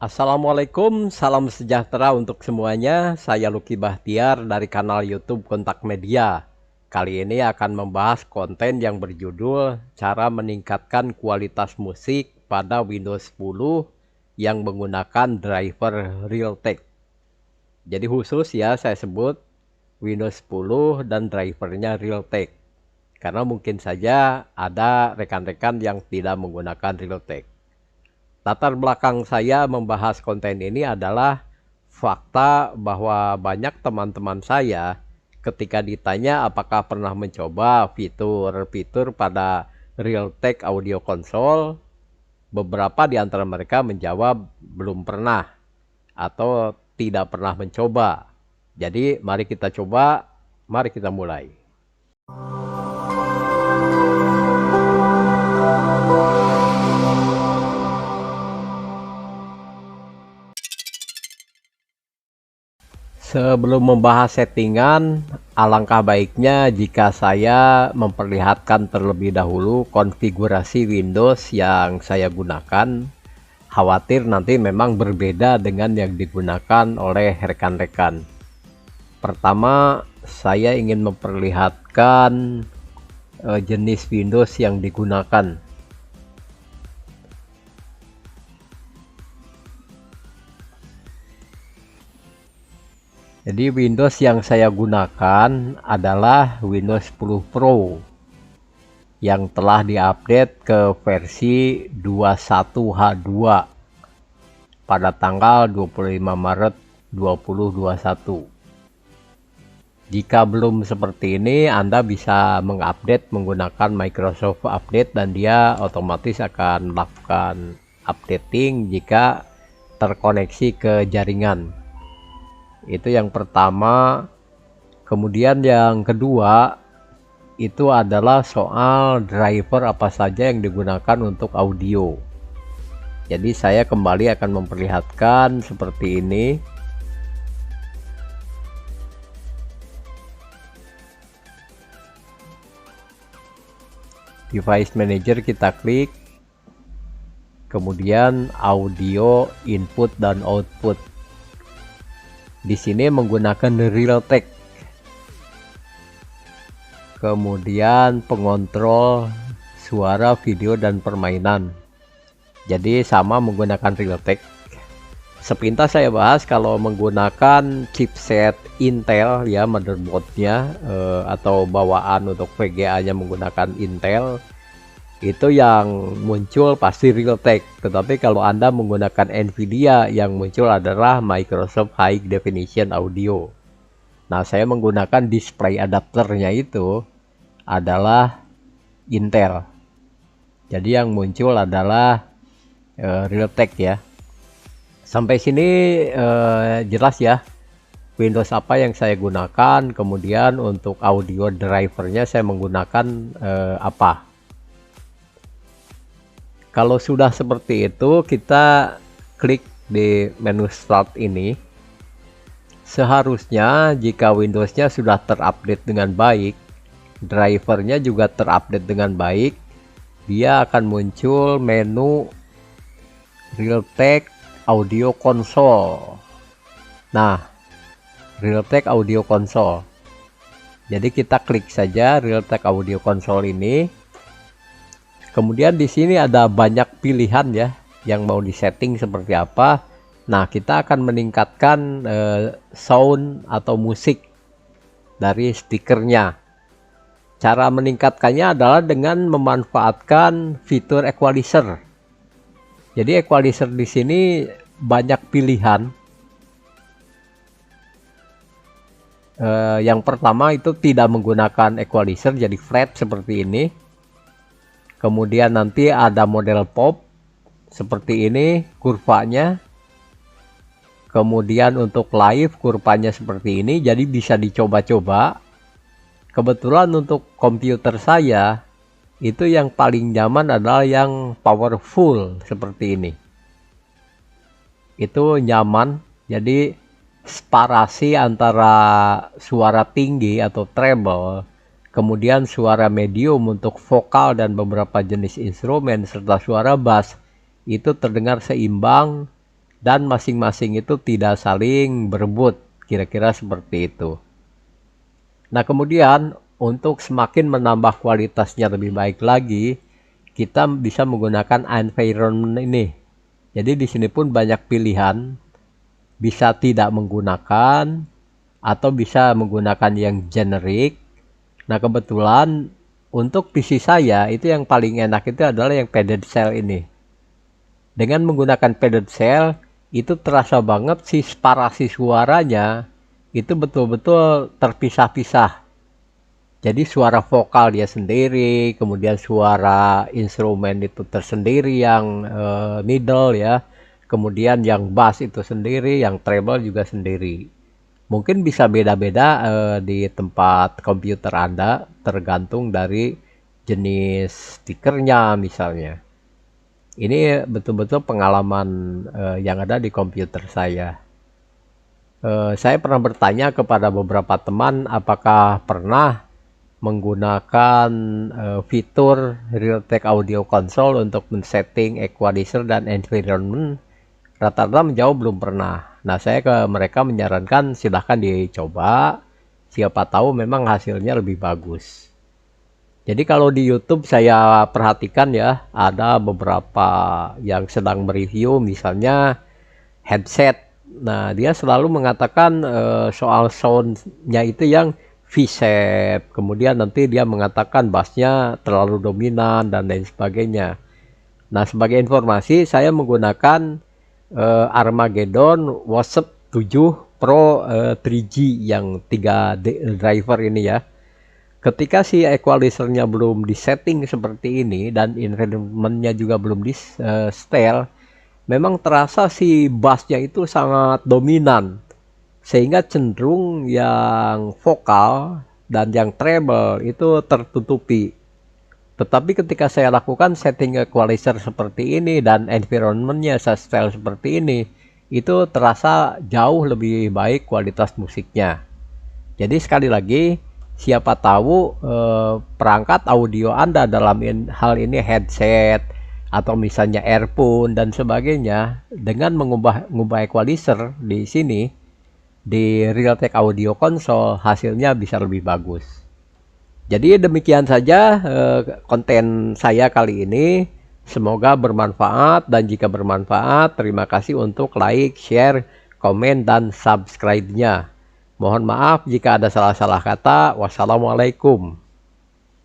Assalamualaikum, salam sejahtera untuk semuanya. Saya Lucky Bahtiar dari kanal YouTube Kontak Media. Kali ini akan membahas konten yang berjudul cara meningkatkan kualitas musik pada Windows 10 yang menggunakan driver Realtek. Jadi khusus ya saya sebut Windows 10 dan drivernya Realtek. Karena mungkin saja ada rekan-rekan yang tidak menggunakan Realtek. Latar belakang saya membahas konten ini adalah fakta bahwa banyak teman-teman saya ketika ditanya apakah pernah mencoba fitur-fitur pada Realtek Audio Console, beberapa di antara mereka menjawab belum pernah atau tidak pernah mencoba. Jadi mari kita coba, mari kita mulai. Sebelum membahas settingan, alangkah baiknya jika saya memperlihatkan terlebih dahulu konfigurasi Windows yang saya gunakan. Khawatir nanti memang berbeda dengan yang digunakan oleh rekan-rekan. Pertama, saya ingin memperlihatkan jenis Windows yang digunakan. Jadi Windows yang saya gunakan adalah Windows 10 Pro yang telah diupdate ke versi 21H2 pada tanggal 25 Maret 2021. Jika belum seperti ini, Anda bisa mengupdate menggunakan Microsoft Update dan dia otomatis akan melakukan updating jika terkoneksi ke jaringan. Itu yang pertama. Kemudian yang kedua itu adalah soal driver apa saja yang digunakan untuk audio. Jadi saya kembali akan memperlihatkan seperti ini. Device Manager kita klik, kemudian audio input dan output. Di sini menggunakan Realtek. Kemudian pengontrol suara, video, dan permainan. Jadi sama menggunakan Realtek. Sepintas saya bahas kalau menggunakan chipset Intel ya, motherboardnya atau bawaan untuk VGA-nya menggunakan Intel. Itu yang muncul pasti Realtek, tetapi kalau Anda menggunakan Nvidia yang muncul adalah Microsoft High Definition Audio. Nah, saya menggunakan display adapternya itu adalah Intel. Jadi yang muncul adalah Realtek ya. Sampai sini jelas ya Windows apa yang saya gunakan, kemudian untuk audio drivernya saya menggunakan apa. Kalau sudah seperti itu, kita klik di menu start ini. Seharusnya jika Windows-nya sudah terupdate dengan baik, drivernya juga terupdate dengan baik, dia akan muncul menu Realtek Audio Console. Nah, Realtek Audio Console. Jadi kita klik saja Realtek Audio Console ini. Kemudian di sini ada banyak pilihan ya yang mau disetting seperti apa. Nah, kita akan meningkatkan sound atau musik dari speakernya. Cara meningkatkannya adalah dengan memanfaatkan fitur equalizer. Jadi equalizer di sini banyak pilihan. Yang pertama itu tidak menggunakan equalizer, jadi flat seperti ini. Kemudian nanti ada model pop seperti ini kurvanya. Kemudian untuk live kurvanya seperti ini, jadi bisa dicoba-coba. Kebetulan untuk komputer saya itu yang paling nyaman adalah yang powerful seperti ini. Itu nyaman, jadi separasi antara suara tinggi atau treble, kemudian suara medium untuk vokal dan beberapa jenis instrumen, serta suara bass itu terdengar seimbang dan masing-masing itu tidak saling berebut, kira-kira seperti itu. Nah, kemudian untuk semakin menambah kualitasnya lebih baik lagi, kita bisa menggunakan environment ini. Jadi di sini pun banyak pilihan, bisa tidak menggunakan atau bisa menggunakan yang generik. Nah, kebetulan untuk PC saya itu yang paling enak itu adalah yang padded cell ini. Dengan menggunakan padded cell itu terasa banget si separasi suaranya itu betul-betul terpisah-pisah. Jadi suara vokal dia sendiri, kemudian suara instrumen itu tersendiri yang middle ya, kemudian yang bass itu sendiri, yang treble juga sendiri. Mungkin bisa beda-beda di tempat komputer Anda, tergantung dari jenis speakernya misalnya. Ini betul-betul pengalaman yang ada di komputer saya. Saya pernah bertanya kepada beberapa teman apakah pernah menggunakan fitur Realtek Audio Console untuk men-setting equalizer dan environment. Rata-rata menjawab belum pernah. Nah, saya ke mereka menyarankan silahkan dicoba, siapa tahu memang hasilnya lebih bagus. Jadi kalau di YouTube saya perhatikan ya, ada beberapa yang sedang mereview misalnya headset. Nah, dia selalu mengatakan soal soundnya itu yang V-shape, kemudian nanti dia mengatakan bassnya terlalu dominan dan lain sebagainya. Nah, sebagai informasi saya menggunakan Armageddon Wasp 7 Pro 3G yang 3 driver ini ya. Ketika si equalizernya belum disetting seperti ini dan environmentnya juga belum di setel, memang terasa si bassnya itu sangat dominan, sehingga cenderung yang vokal dan yang treble itu tertutupi. Tetapi ketika saya lakukan setting equalizer seperti ini dan environmentnya saya setel seperti ini, itu terasa jauh lebih baik kualitas musiknya. Jadi sekali lagi, siapa tahu perangkat audio Anda dalam hal ini headset atau misalnya earphone dan sebagainya, dengan mengubah equalizer di sini di Realtek Audio Console hasilnya bisa lebih bagus. Jadi demikian saja konten saya kali ini. Semoga bermanfaat, dan jika bermanfaat terima kasih untuk like, share, komen, dan subscribe-nya. Mohon maaf jika ada salah-salah kata. Wassalamualaikum.